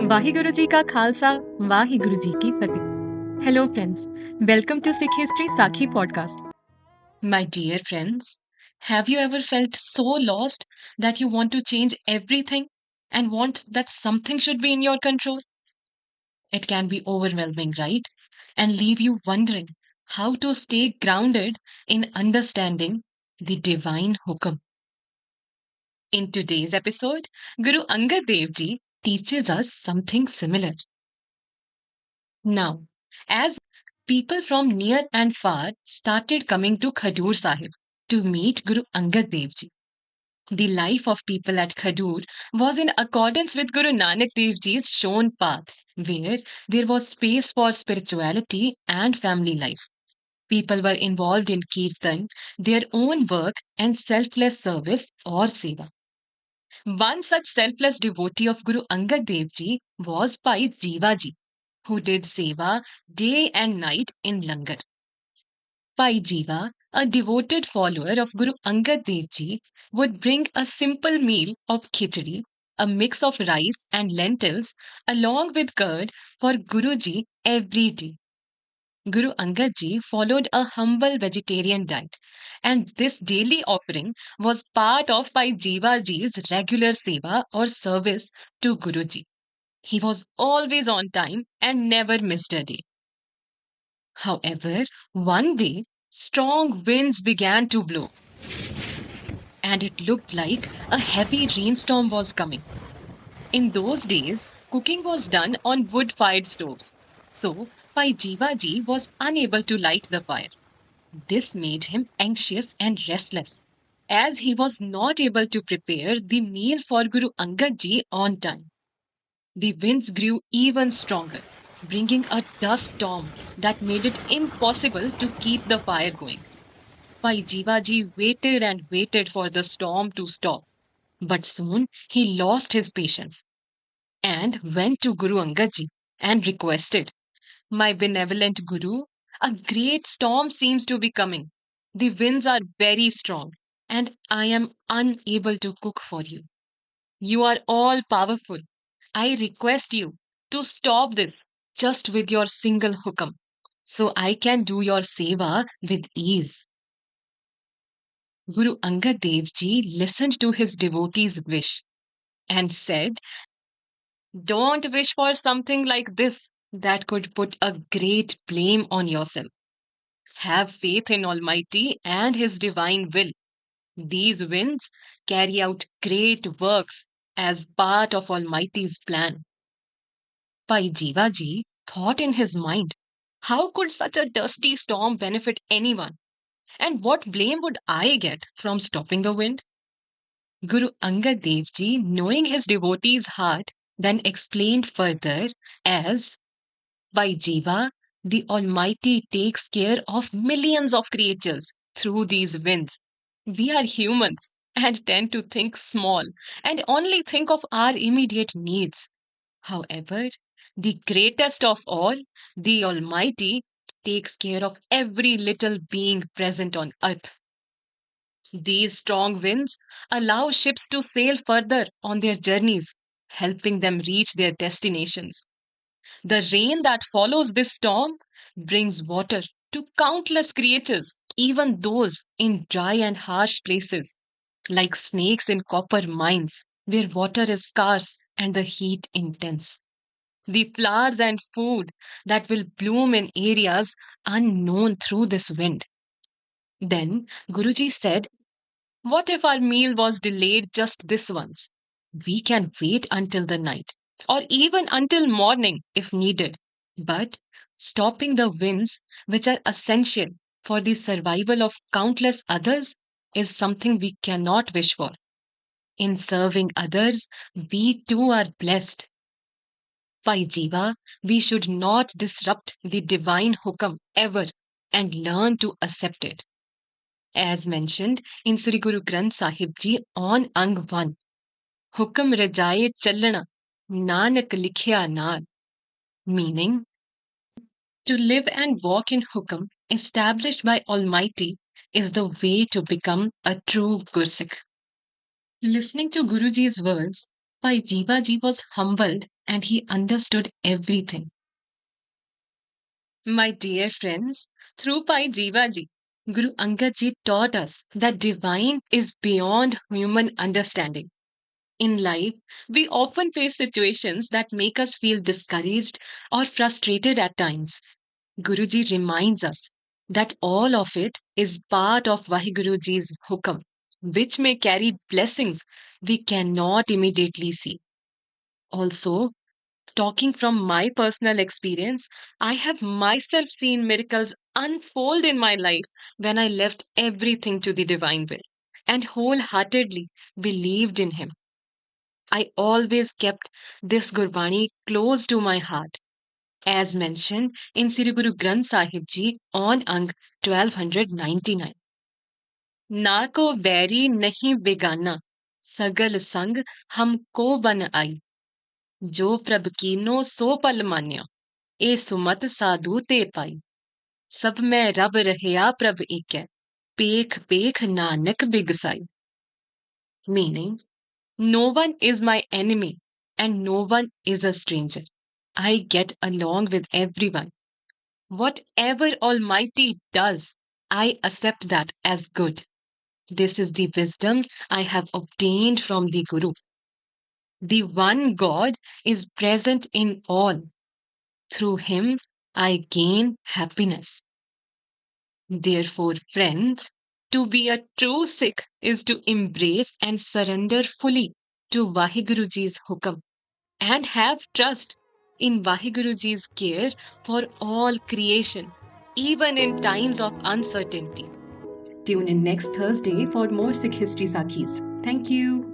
ਵਾਹਿਗੁਰੂ ਜੀ ਕਾ ਖਾਲਸਾ ਵਾਹਿਗੁਰੂ ਜੀ ਕੀ ਫਤਿਹ Hello friends, welcome to Sikh History Sakhi podcast. My dear friends, have you ever felt so lost that you want to change everything and want that something should be in your control? It can be overwhelming, right? And leave you wondering how to stay grounded in understanding the divine hukam. In today's episode, Guru Angad Dev Ji teaches us something similar. Now, as people from near and far started coming to Khadur Sahib to meet Guru Angad Dev Ji, the life of people at Khadur was in accordance with Guru Nanak Dev Ji's shown path, where there was space for spirituality and family life. People were involved in kirtan, their own work, and selfless service or seva. One such selfless devotee of Guru Angad Dev Ji was Pai Jiva Ji, who did seva day and night in Langar. Pai Jiva, a devoted follower of Guru Angad Dev Ji, would bring a simple meal of khichdi, a mix of rice and lentils, along with curd for Guruji every day. Guru Angad Ji followed a humble vegetarian diet, and this daily offering was part of Pai Jiva Ji's regular seva or service to Guruji. He was always on time and never missed a day. However, one day, strong winds began to blow, and it looked like a heavy rainstorm was coming. In those days, cooking was done on wood fired stoves. So, Pai Jiva Ji was unable to light the fire. This made him anxious and restless, as he was not able to prepare the meal for Guru Angad Ji on time. The winds grew even stronger, bringing a dust storm that made it impossible to keep the fire going. Pai Jivaji waited and waited for the storm to stop, but soon he lost his patience and went to Guru Angad Ji and requested, "My benevolent Guru, a great storm seems to be coming. The winds are very strong, and I am unable to cook for you. You are all powerful. I request you to stop this just with your single hukam, so I can do your seva with ease." Guru Angad Dev Ji listened to his devotee's wish and said, "Don't wish for something like this that could put a great blame on yourself. Have faith in Almighty and His divine will. These winds carry out great works as part of Almighty's plan." Pai Jivaji thought in his mind, how could such a dusty storm benefit anyone? And what blame would I get from stopping the wind? Guru Angad Dev Ji, knowing his devotee's heart, then explained further as, "By Jiva, the Almighty takes care of millions of creatures through these winds. We are humans and tend to think small and only think of our immediate needs. However, the greatest of all, the Almighty, takes care of every little being present on earth. These strong winds allow ships to sail further on their journeys, helping them reach their destinations. The rain that follows this storm brings water to countless creatures, even those in dry and harsh places, like snakes in copper mines, where water is scarce and the heat intense. The flowers and food that will bloom in areas unknown through this wind." Then Guruji said, "What if our meal was delayed just this once? We can wait until the night, or even until morning if needed. But stopping the winds, which are essential for the survival of countless others, is something we cannot wish for. In serving others, we too are blessed. By Jiva, we should not disrupt the divine hukam ever and learn to accept it." As mentioned in Sri Guru Granth Sahib Ji on Ang 1, "Hukam rajaye chalna, Nanak likhya naar," meaning to live and walk in hukam established by Almighty is the way to become a true Gursikh. Listening to Guruji's words, Pai Jiva Ji was humbled and he understood everything. My dear friends, through Pai Jiva Ji, Guru Angad Ji taught us that divine is beyond human understanding. In life, we often face situations that make us feel discouraged or frustrated at times. Guruji reminds us that all of it is part of Vahiguruji's hukam, which may carry blessings we cannot immediately see. Also, talking from my personal experience, I have myself seen miracles unfold in my life when I left everything to the divine will and wholeheartedly believed in him. I always kept this Gurbani close to my heart, as mentioned in Sri Guru Granth Sahib Ji on Ang 1299. ना को बैरी नहीं बेगाना, सगल संग हमको बन आई, जो प्रभ कीनो सो पल मान्या, ए सुमत साधु ते पाई, सब में रब रहया प्रभ एकै, पेख पेख Nanak बिगसाई. Meaning, no one is my enemy and no one is a stranger. I get along with everyone. Whatever Almighty does, I accept that as good. This is the wisdom I have obtained from the Guru. The one God is present in all. Through him, I gain happiness. Therefore, friends, to be a true Sikh is to embrace and surrender fully to Vahiguruji's hukam and have trust in Vahiguruji's care for all creation, even in times of uncertainty. Tune in next Thursday for more Sikh History Sakhis. Thank you.